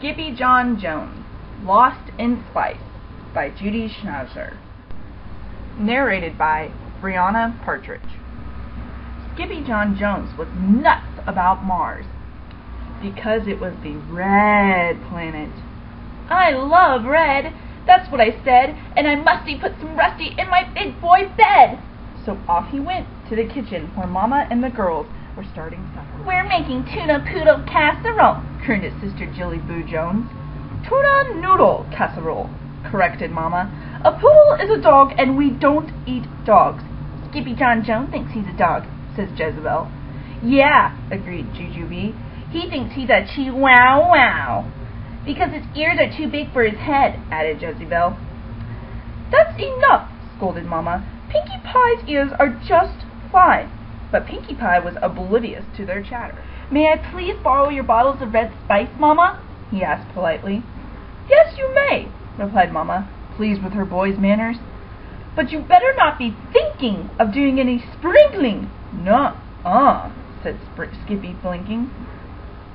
Skippy John Jones, Lost in Spice by Judy Schnauzer. Narrated by Brianna Partridge. Skippy John Jones was nuts about Mars because it was the red planet. I love red, that's what I said, and I musty put some rusty in my big boy bed. So off he went to the kitchen where Mama and the girls were starting supper. We're making tuna poodle casserole, crooned his sister Jilly Boo Jones. Tuna noodle casserole, corrected Mama. A poodle is a dog, and we don't eat dogs. Skippy John Jones thinks he's a dog, says Jezebel. Yeah, agreed Jujubee. He thinks he's a chihuahua, because his ears are too big for his head, added Jezebel. That's enough, scolded Mama. Pinkie Pie's ears are just fine. But Pinkie Pie was oblivious to their chatter. May I please borrow your bottles of red spice, Mama? He asked politely. Yes, you may, replied Mama, pleased with her boy's manners. But you better not be thinking of doing any sprinkling. Nuh-uh, said Skippy, blinking.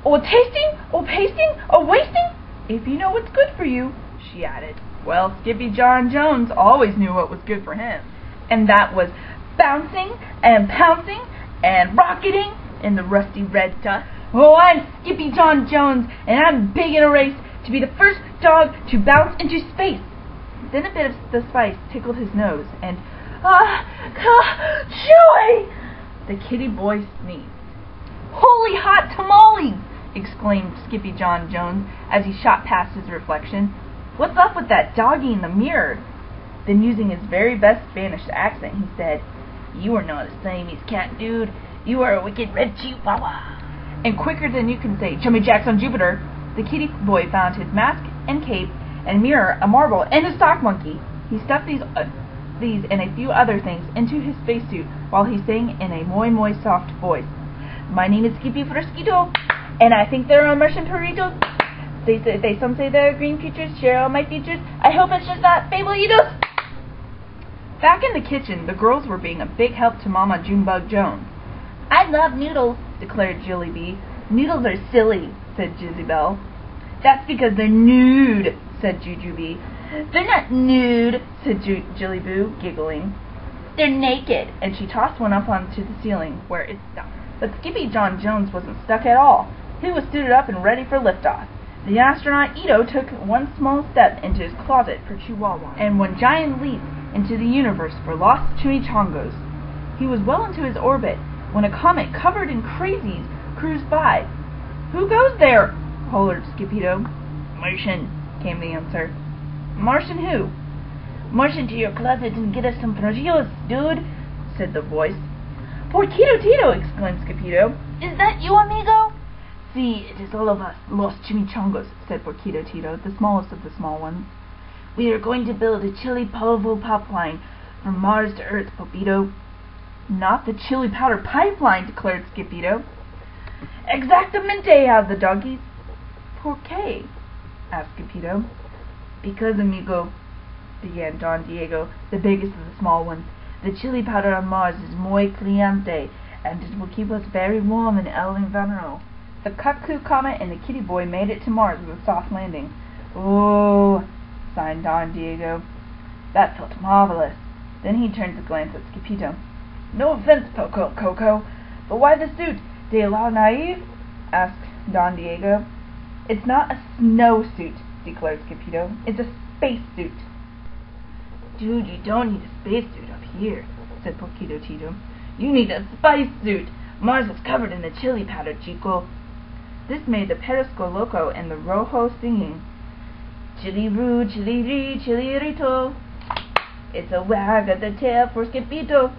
Or tasting, or pasting, or wasting, if you know what's good for you, she added. Well, Skippy John Jones always knew what was good for him, and that was bouncing and pouncing and rocketing in the rusty red dust. Oh, I'm Skippy John Jones, and I'm big in a race to be the first dog to bounce into space. Then a bit of the spice tickled his nose, and joy! The kitty boy sneezed. Holy hot tamales! Exclaimed Skippy John Jones as he shot past his reflection. What's up with that doggy in the mirror? Then, using his very best Spanish accent, he said, You are not a Siamese cat, dude. You are a wicked red chihuahua. And quicker than you can say Chummy Jacks on Jupiter, the kitty boy found his mask and cape and mirror, a marble, and a sock monkey. He stuffed these and a few other things into his spacesuit while he sang in a moi soft voice. My name is Skippy Fresquito, and I think there are Martian burritos. Some say they're green creatures, share all my features. I hope it's just not fabulitos. Back in the kitchen, the girls were being a big help to Mama Junebug Jones. I love noodles, declared Jilly Bee. Noodles are silly, said Jezebel. That's because they're nude, said Jujubee. They're not nude, said Jilly Boo, giggling. They're naked, and she tossed one up onto the ceiling, where it stuck. But Skippy John Jones wasn't stuck at all. He was suited up and ready for liftoff. The astronaut Ito took one small step into his closet for Chihuahua, and one giant leap into the universe for lost chimichangos. He was well into his orbit when a comet covered in crazies cruised by. Who goes there? hollered Skippito. Martian, came the answer. Martian who? Martian to your closet and get us some burritos, dude, said the voice. Porquito Tito, exclaimed Skippito. Is that you, amigo? Si, it is all of us, los chimichangos, said Porquito Tito, the smallest of the small ones. We are going to build a chili polvo pipeline from Mars to Earth, Popito. Not the chili powder pipeline, declared Skippito. Exactamente, howled the doggies. Por qué? asked Skippito. Because, amigo, began Don Diego, the biggest of the small ones, the chili powder on Mars is muy caliente, and it will keep us very warm in el invierno. The cuckoo comet and the kitty boy made it to Mars with a soft landing. Oh, sighed Don Diego. That felt marvelous. Then he turned to glance at Skippito. No offense, Coco, but why the suit? De la naive? asked Don Diego. It's not a snowsuit, declared Skippito. It's a spacesuit. Dude, you don't need a spacesuit up here, said Porquito Tito. You need a spice suit. Mars is covered in the chili powder, chico. This made the Perisco Loco and the Rojo singing. Chili roo, chili ree, chili rito. It's a wag of the tail for Skippito.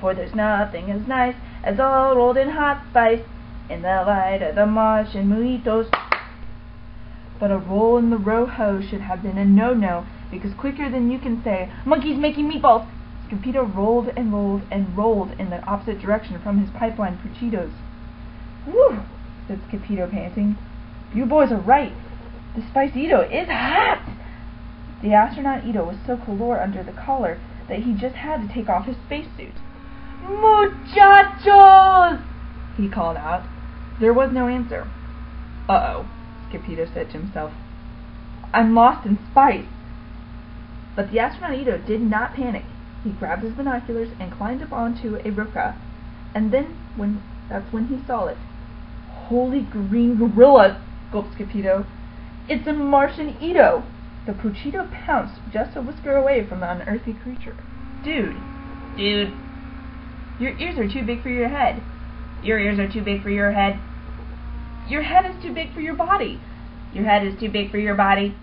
For there's nothing as nice as all rolled in hot spice in the light of the Martian mojitos. But a roll in the Rojo should have been a no-no, because quicker than you can say, monkeys making meatballs, Skippito rolled and rolled and rolled in the opposite direction from his pipeline for Cheetos. Whew, said Skippito, panting. You boys are right. The Spice Ito is hot! The astronaut Ito was so calor under the collar that he just had to take off his spacesuit. Muchachos! He called out. There was no answer. Uh-oh. Scipio said to himself. I'm lost in space. But the astronaut Ito did not panic. He grabbed his binoculars and climbed up onto a roca, and then that's when he saw it. Holy green gorilla, gulped Scipio. It's a Martian Ito! The Puchito pounced just a whisker away from the unearthly creature. Dude, your ears are too big for your head. Your ears are too big for your head. Your head is too big for your body. Your head is too big for your body.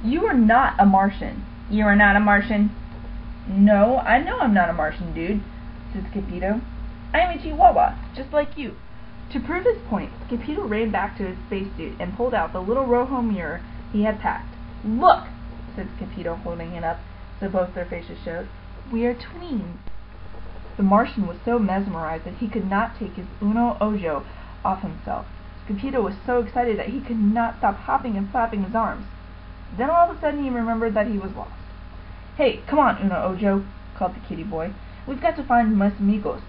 You are not a Martian. You are not a Martian. No, I know I'm not a Martian, dude, said Scipio. I am a Chihuahua, just like you. To prove his point, Scipio ran back to his spacesuit and pulled out the little Rojo mirror he had packed. Look, said Scipio, holding it up so both their faces showed. We are tweens. The Martian was so mesmerized that he could not take his uno ojo off himself. Scipio was so excited that he could not stop hopping and flapping his arms. Then all of a sudden he remembered that he was lost. Hey, come on, Uno Ojo, called the kitty boy. We've got to find mis amigos.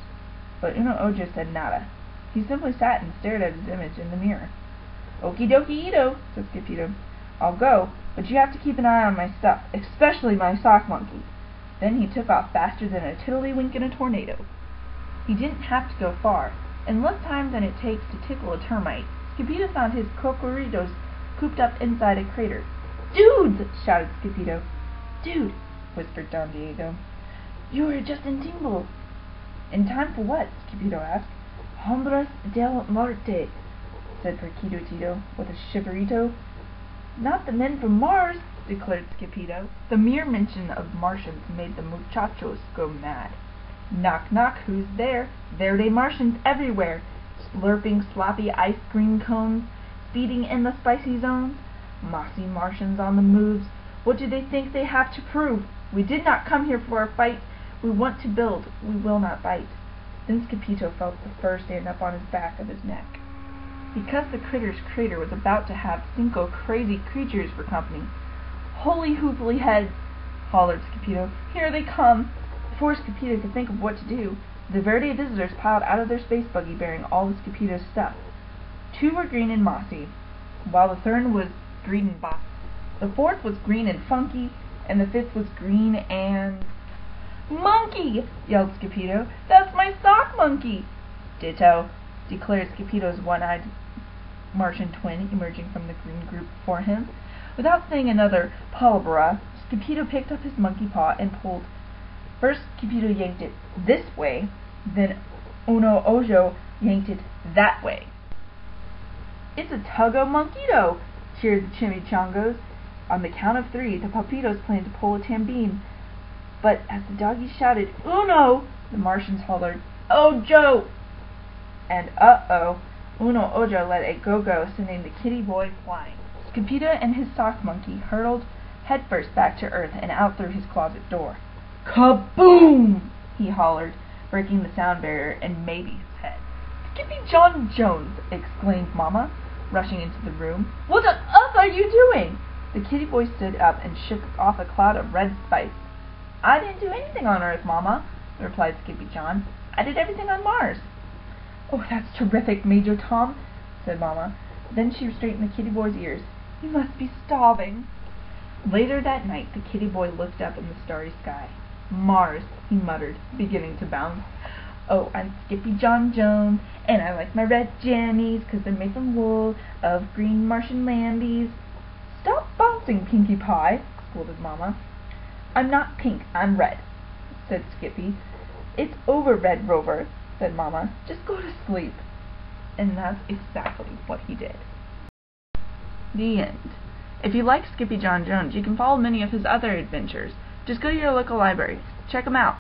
But Uno Ojo said nada. He simply sat and stared at his image in the mirror. Okie dokie Ito, said Scipio. I'll go, but you have to keep an eye on my stuff, especially my sock monkey. Then he took off faster than a tiddlywink in a tornado. He didn't have to go far. In less time than it takes to tickle a termite, Scipio found his cocoritos cooped up inside a crater. Dudes! Shouted Scipio. Dude, whispered Don Diego. You are just in tingle. In time for what? Scipio asked. Hombres del Marte, said Perquito Tito with a shiverito. Not the men from Mars, declared Scipio. The mere mention of Martians made the muchachos go mad. Knock knock, who's there? There Martians everywhere, slurping sloppy ice cream cones, speeding in the spicy zones. Mossy Martians on the moves. What do they think they have to prove? We did not come here for a fight. We want to build. We will not bite. Then Scipio felt the fur stand up on his back of his neck. Because the critter's crater was about to have 5 crazy creatures for company. Holy hooply heads, hollered Scipio. Here they come. Before Scipio could think of what to do, the Verde visitors piled out of their space buggy bearing all of Scipio's stuff. 2 were green and mossy, while the 3rd was green and bossy. The 4th was green and funky, and the 5th was green and... Monkey! Yelled Scipio. That's my sock monkey! Ditto, declared Scipio's one-eyed Martian twin emerging from the green group before him. Without saying another palabra, Scipio picked up his monkey paw and pulled. First, Scipio yanked it this way, then Uno Ojo yanked it that way. It's a tug-o-monkito, cheered the chimichangos. On the count of 3, the papitos planned to pull a tambine, but as the doggies shouted, Uno, the Martians hollered, Ojo! And uh-oh, Uno Ojo let it go-go, sending the kitty boy flying. Scipio and his sock monkey hurtled headfirst back to Earth and out through his closet door. Kaboom! He hollered, breaking the sound barrier and maybe his head. Skippy John Jones! Exclaimed Mama, rushing into the room. What on earth are you doing? The kitty boy stood up and shook off a cloud of red spice. I didn't do anything on Earth, Mama, replied Skippy John. I did everything on Mars. Oh, that's terrific, Major Tom, said Mama. Then she straightened the kitty boy's ears. You must be starving. Later that night, the kitty boy looked up in the starry sky. Mars, he muttered, beginning to bounce. Oh, I'm Skippy John Jones, and I like my red jammies, 'cause they're made from wool of green Martian lambies. Stop bouncing, Pinkie Pie, scolded Mama. I'm not pink, I'm red, said Skippy. It's over, Red Rover, said Mama. Just go to sleep. And that's exactly what he did. The end. If you like Skippy John Jones, you can follow many of his other adventures. Just go to your local library. Check them out.